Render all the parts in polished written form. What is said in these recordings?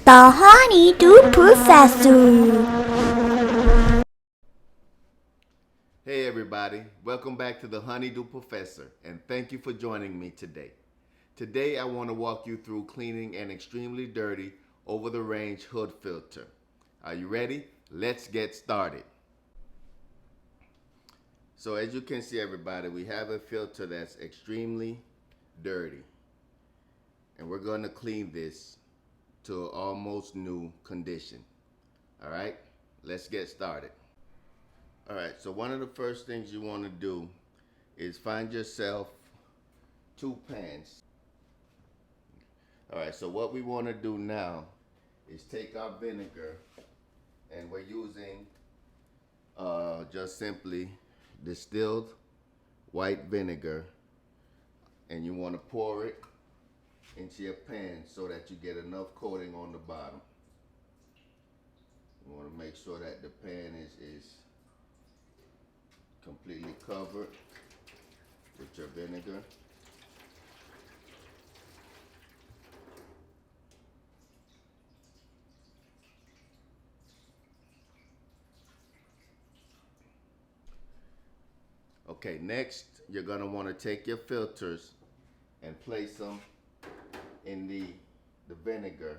The Honeydew Professor. Hey everybody, welcome back to the Honeydew Professor, and thank you for joining me today. Today I want to walk you through cleaning an extremely dirty over-the-range hood filter. Are you ready? Let's get started. So as you can see everybody, we have a filter that's extremely dirty, and we're going to clean this to almost new condition. Alright, let's get started. Alright, so one of the first things you want to do is find yourself 2 pans. Alright, so what we want to do now is take our vinegar, and we're using just simply distilled white vinegar, and you want to pour it into your pan so that you get enough coating on the bottom. You want to make sure that the pan is completely covered with your vinegar. Okay, next you're going to want to take your filters and place them in the vinegar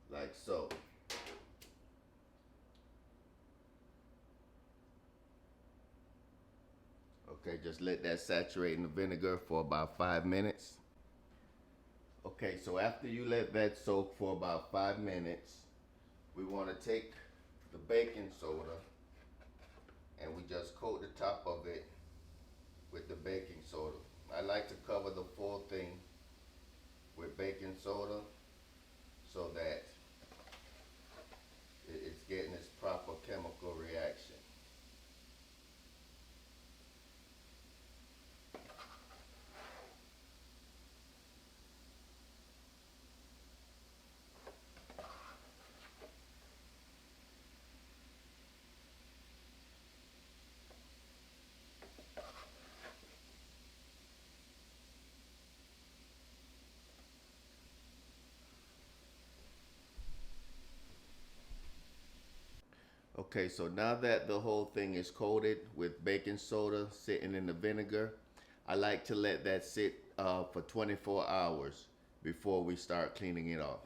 like so. Okay, just let that saturate in the vinegar for about 5 minutes. Okay, so after you let that soak for about 5 minutes, we want to take the baking soda and we just coat the top of it with the baking soda. I like to cover the full thing with baking soda so that it's getting its proper chemical reaction. Okay, so now that the whole thing is coated with baking soda sitting in the vinegar, I like to let that sit for 24 hours before we start cleaning it off.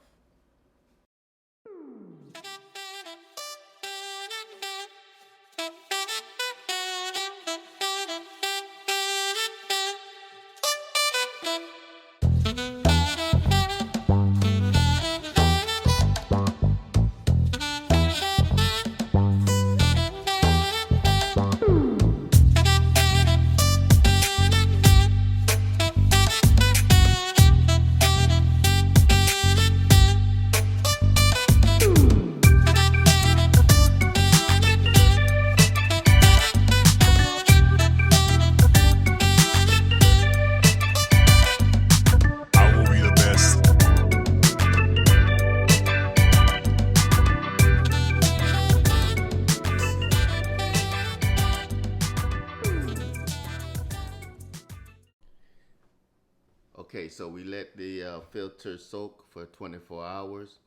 Okay, so we let the filter soak for 24 hours,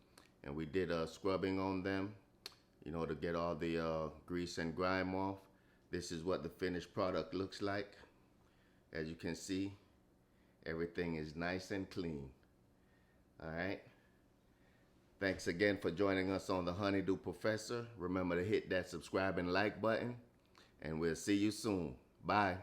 and we did a scrubbing on them, you know, to get all the grease and grime off. This is what the finished product looks like. As you can see, everything is nice and clean. All right. Thanks again for joining us on the Honeydew Professor. Remember to hit that subscribe and like button, and we'll see you soon. Bye.